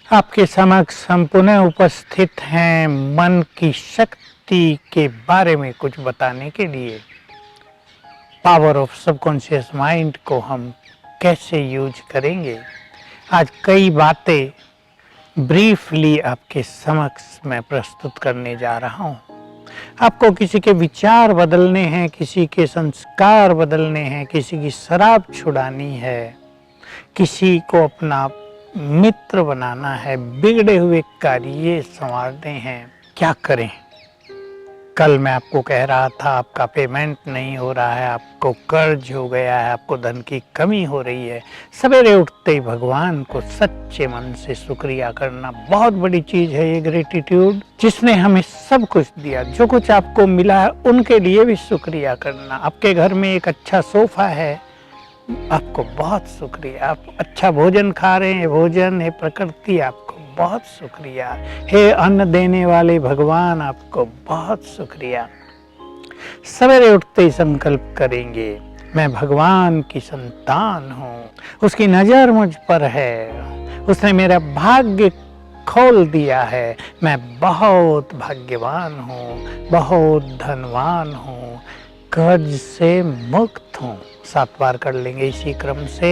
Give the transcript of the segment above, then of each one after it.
आपके समक्ष हम पुनः उपस्थित हैं मन की शक्ति के बारे में कुछ बताने के लिए। पावर ऑफ सबकॉन्शियस माइंड को हम कैसे यूज करेंगे, आज कई बातें ब्रीफली आपके समक्ष मैं प्रस्तुत करने जा रहा हूँ। आपको किसी के विचार बदलने हैं, किसी के संस्कार बदलने हैं, किसी की शराब छुड़ानी है, किसी को अपना मित्र बनाना है, बिगड़े हुए कार्य संवारने हैं। क्या करें? कल मैं आपको कह रहा था आपका पेमेंट नहीं हो रहा है, आपको कर्ज हो गया है, आपको धन की कमी हो रही है। सवेरे उठते ही भगवान को सच्चे मन से शुक्रिया करना बहुत बड़ी चीज है। ये ग्रेटिट्यूड, जिसने हमें सब कुछ दिया, जो कुछ आपको मिला है उनके लिए भी शुक्रिया करना। आपके घर में एक अच्छा सोफा है, आपको बहुत शुक्रिया। आप अच्छा भोजन खा रहे हैं, भोजन है प्रकृति, आपको बहुत शुक्रिया। हे अन्न देने वाले भगवान, आपको बहुत शुक्रिया। सवेरे उठते ही संकल्प करेंगे, मैं भगवान की संतान हूँ, उसकी नजर मुझ पर है, उसने मेरा भाग्य खोल दिया है, मैं बहुत भाग्यवान हूँ, बहुत धनवान हूँ, कर्ज से मुक्त हूँ। 7 बार कर लेंगे इसी क्रम से।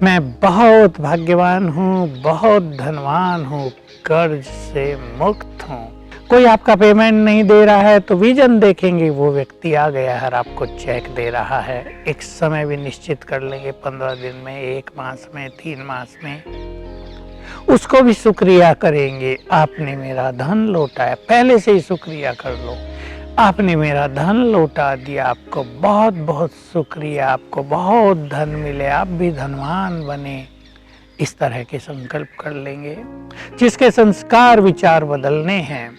मैं बहुत भाग्यवान हूँ, बहुत धनवान हूँ, कर्ज से मुक्त हूँ। कोई आपका पेमेंट नहीं दे रहा है तो विजन देखेंगे, वो व्यक्ति आ गया है और आपको चेक दे रहा है। एक समय भी निश्चित कर लेंगे, 15 दिन में, 1 मास में, 3 मास में। उसको भी शुक्रिया करेंगे, आपने मेरा धन लौटाया। पहले से ही शुक्रिया कर लो, आपने मेरा धन लौटा दिया, आपको बहुत बहुत शुक्रिया, आपको बहुत धन मिले, आप भी धनवान बने। इस तरह के संकल्प कर लेंगे। जिसके संस्कार विचार बदलने हैं,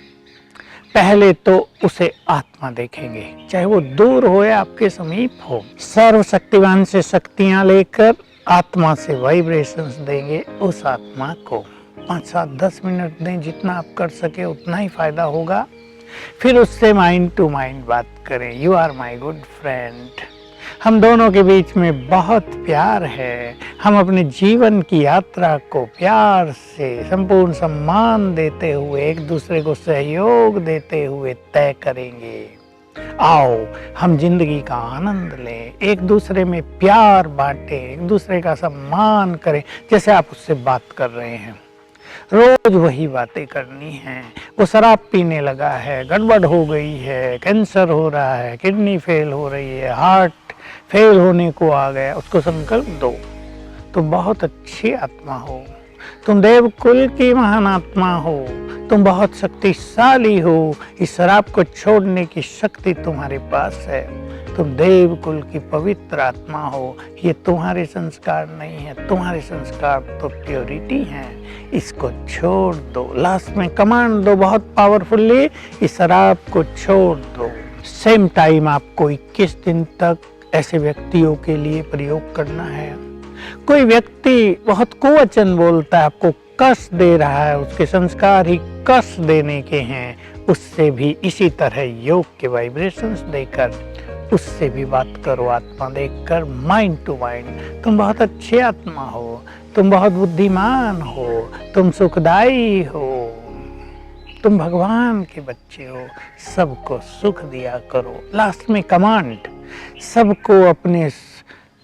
पहले तो उसे आत्मा देखेंगे, चाहे वो दूर हो या आपके समीप हो। सर्वशक्तिवान से शक्तियां लेकर आत्मा से वाइब्रेशंस देंगे उस आत्मा को। 5, 7, 10 मिनट दें, जितना आप कर सके उतना ही फायदा होगा। फिर उससे माइंड टू माइंड बात करें। You are my good friend. हम दोनों के बीच में बहुत प्यार है। हम अपने जीवन की यात्रा को प्यार से, संपूर्ण सम्मान देते हुए, एक दूसरे को सहयोग देते हुए तय करेंगे। आओ हम जिंदगी का आनंद लें, एक दूसरे में प्यार बांटें, एक दूसरे का सम्मान करें। जैसे आप उससे बात कर रहे हैं, रोज वही बातें करनी है। वो शराब पीने लगा है, गड़बड़ हो गई है, कैंसर हो रहा है, किडनी फेल हो रही है, हार्ट फेल होने को आ गया, उसको संकल्प दो, तुम बहुत अच्छी आत्मा हो, तुम देवकुल की महान आत्मा हो, तुम बहुत शक्तिशाली हो, इस शराब को छोड़ने की शक्ति तुम्हारे पास है, तुम देवकुल की पवित्र आत्मा हो। ये तुम्हारे संस्कार नहीं है, तुम्हारे संस्कार तो प्योरिटी हैं, इसको छोड़ दो। लास्ट में कमांड दो बहुत पावरफुली, इस शराब को छोड़ दो। सेम टाइम आपको 21 दिन तक ऐसे व्यक्तियों के लिए प्रयोग करना है। कोई व्यक्ति बहुत कुवचन बोलता है, आपको कष्ट दे रहा है, उसके संस्कार ही कष्ट देने के हैं, उससे भी इसी तरह योग के वाइब्रेशंस देकर उससे भी बात करो। आत्मा देखकर, माइंड टू माइंड, तुम बहुत अच्छी आत्मा हो, तुम बहुत बुद्धिमान हो, तुम सुखदाई हो, तुम भगवान के बच्चे हो, सबको सुख दिया करो। लास्ट में कमांड, सबको अपने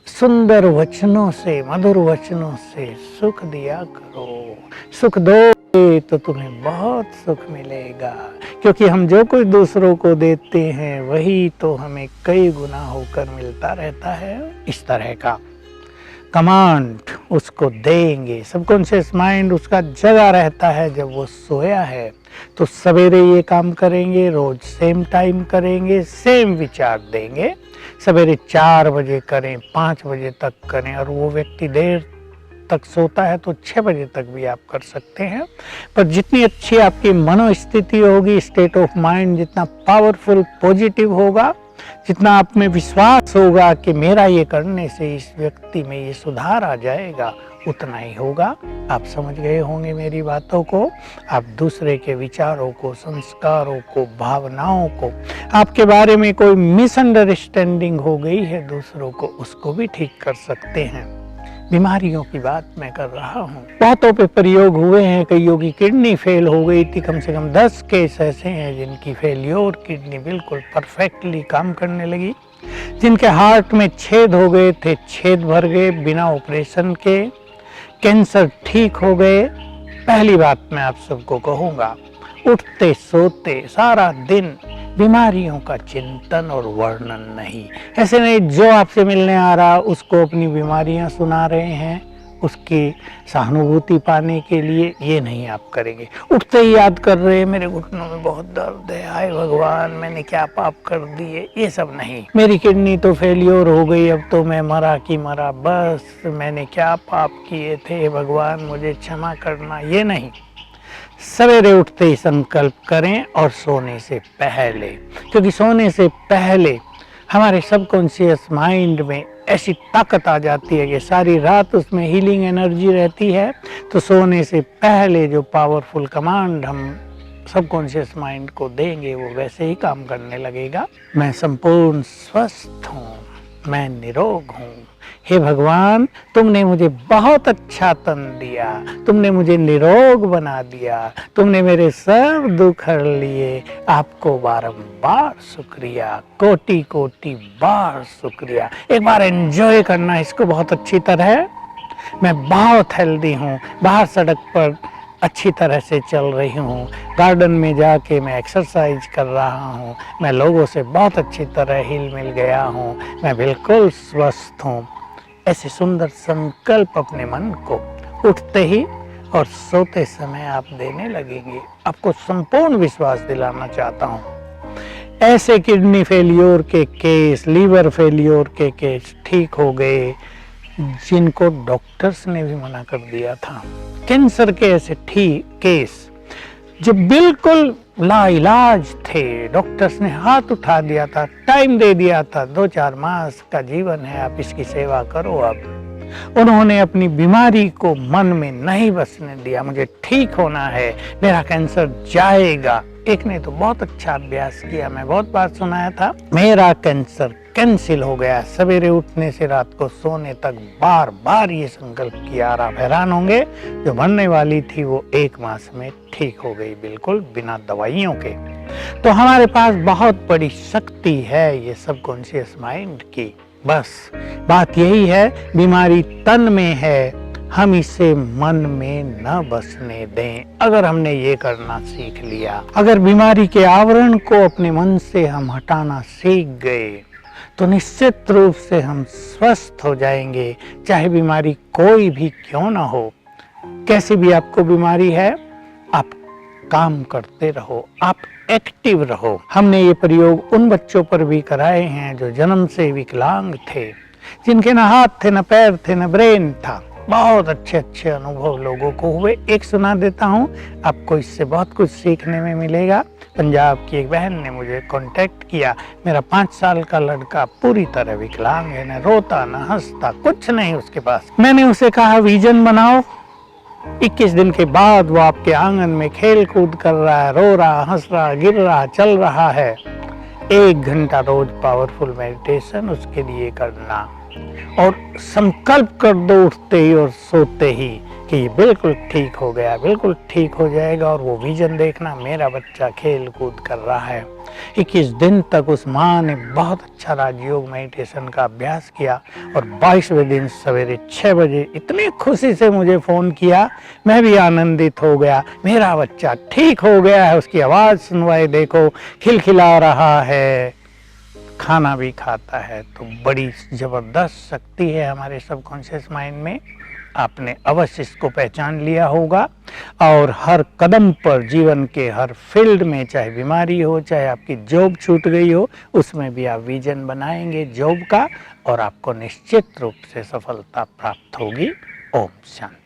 सुंदर वचनों से, मधुर वचनों से सुख दिया करो। सुख दोगे तो तुम्हें बहुत सुख मिलेगा, क्योंकि हम जो कुछ दूसरों को देते हैं वही तो हमें कई गुना होकर मिलता रहता है। इस तरह का कमांड उसको देंगे। सबकॉन्शियस माइंड उसका जगा रहता है जब वो सोया है, तो सवेरे ये काम करेंगे, रोज सेम टाइम करेंगे, सेम विचार देंगे। सवेरे 4 बजे करें, 5 बजे तक करें, और वो व्यक्ति देर तक सोता है तो 6 बजे तक भी आप कर सकते हैं। पर जितनी अच्छी आपकी मनोस्थिति होगी, स्टेट ऑफ माइंड जितना पावरफुल पॉजिटिव होगा, जितना आप में विश्वास होगा कि मेरा ये करने से इस व्यक्ति में ये सुधार आ जाएगा, उतना ही होगा। आप समझ गए होंगे मेरी बातों को। आप दूसरे के विचारों को, संस्कारों को, भावनाओं को, आपके बारे में कोई मिसअंडरस्टैंडिंग हो गई है दूसरों को, उसको भी ठीक कर सकते हैं। बीमारियों की बात मैं कर रहा हूँ। बहुतों पे प्रयोग हुए हैं, कईयों की किडनी फेल हो गई थी, कम से कम 10 केस ऐसे हैं जिनकी फेल्योर किडनी बिल्कुल परफेक्टली काम करने लगी। जिनके हार्ट में छेद हो गए थे, छेद भर गए बिना ऑपरेशन के, कैंसर ठीक हो गए। पहली बात मैं आप सबको कहूँगा, उठते सोते सारा दिन बीमारियों का चिंतन और वर्णन नहीं। ऐसे नहीं जो आपसे मिलने आ रहा उसको अपनी बीमारियां सुना रहे हैं उसकी सहानुभूति पाने के लिए, ये नहीं आप करेंगे। उठते ही याद कर रहे हैं मेरे घुटनों में बहुत दर्द है, हाय भगवान मैंने क्या पाप कर दिए, ये सब नहीं। मेरी किडनी तो फेलियर हो गई, अब तो मैं मरा कि मरा, बस मैंने क्या पाप किए थे भगवान मुझे क्षमा करना, ये नहीं। सवेरे उठते ही संकल्प करें और सोने से पहले, क्योंकि सोने से पहले हमारे सबकॉन्शियस माइंड में ऐसी ताकत आ जाती है कि सारी रात उसमें हीलिंग एनर्जी रहती है। तो सोने से पहले जो पावरफुल कमांड हम सबकॉन्शियस माइंड को देंगे वो वैसे ही काम करने लगेगा। मैं संपूर्ण स्वस्थ हूँ, मैं निरोग हूँ। हे भगवान तुमने मुझे बहुत अच्छा तन दिया, तुमने मुझे निरोग बना दिया, तुमने मेरे सब दुख हर लिए। आपको बारंबार शुक्रिया, कोटि कोटि बार शुक्रिया। एक बार एंजॉय करना इसको बहुत अच्छी तरह। मैं बहुत हेल्दी हूँ, बाहर सड़क पर अच्छी तरह से चल रही हूँ, गार्डन में जाके मैं एक्सरसाइज कर रहा हूँ, मैं लोगों से बहुत अच्छी तरह हिल मिल गया हूँ, मैं बिल्कुल स्वस्थ हूँ। ऐसे सुंदर संकल्प अपने मन को उठते ही और सोते समय आप देने लगेंगे। आपको संपूर्ण विश्वास दिलाना चाहता हूँ, ऐसे किडनी फेलियर के केस, लीवर फेलियर के केस ठीक हो गए जिनको डॉक्टर्स ने भी मना कर दिया था। कैंसर के ऐसे ठीक केस जो बिल्कुल लाइलाज थे, डॉक्टर्स ने हाथ उठा दिया था, टाइम दे दिया था, 2-4 मास का जीवन है, आप इसकी सेवा करो। अब उन्होंने अपनी बीमारी को मन में नहीं बसने दिया, मुझे ठीक होना है, मेरा कैंसर जाएगा। एक ने तो बहुत अच्छा अभ्यास किया, मैं बहुत बार सुनाया था, मेरा कैंसर कैंसिल हो गया। सवेरे उठने से रात को सोने तक बार बार ये संकल्प किया। आप हैरान होंगे, जो मरने वाली थी वो 1 मास में ठीक हो गई, बिल्कुल बिना दवाइयों के। तो हमारे पास बहुत बड़ी शक्ति है ये सबकॉन्शियस माइंड की। बस बात यही है, बीमारी तन में है, हम इसे मन में न बसने दें। अगर हमने ये करना सीख लिया, अगर बीमारी के आवरण को अपने मन से हम हटाना सीख गए, तो निश्चित रूप से हम स्वस्थ हो जाएंगे, चाहे बीमारी कोई भी क्यों ना हो। कैसी भी आपको बीमारी है, आप काम करते रहो, आप एक्टिव रहो। हमने ये प्रयोग उन बच्चों पर भी कराए हैं जो जन्म से विकलांग थे, जिनके न हाथ थे, न पैर थे, न ब्रेन था। बहुत अच्छे अच्छे अनुभव लोगों को हुए। एक सुना देता हूँ, आपको इससे बहुत कुछ सीखने में मिलेगा। पंजाब की एक बहन ने मुझे कांटेक्ट किया, मेरा 5 साल का लड़का पूरी तरह विकलांग है, न रोता न हंसता, कुछ नहीं उसके पास। मैंने उसे कहा विजन बनाओ। 21 दिन के बाद वो आपके आंगन में खेल कूद कर रहा है, रो रहा, हंस रहा, गिर रहा, चल रहा है। 1 घंटा रोज पावरफुल मेडिटेशन उसके लिए करना और संकल्प कर दो उठते ही और सोते ही कि ये बिल्कुल ठीक हो गया, बिल्कुल ठीक हो जाएगा। और वो विजन देखना, मेरा बच्चा खेल कूद कर रहा है। 21 दिन तक उस माँ ने बहुत अच्छा राजयोग मेडिटेशन का अभ्यास किया और 22वें दिन सवेरे 6 बजे इतनी खुशी से मुझे फ़ोन किया, मैं भी आनंदित हो गया। मेरा बच्चा ठीक हो गया है, उसकी आवाज़ सुनवाई देखो, खिलखिला रहा है, खाना भी खाता है। तो बड़ी ज़बरदस्त शक्ति है हमारे सबकॉन्शियस माइंड में। आपने अवश्य इसको पहचान लिया होगा और हर कदम पर, जीवन के हर फील्ड में, चाहे बीमारी हो, चाहे आपकी जॉब छूट गई हो, उसमें भी आप विजन बनाएंगे जॉब का और आपको निश्चित रूप से सफलता प्राप्त होगी। ओम शांति।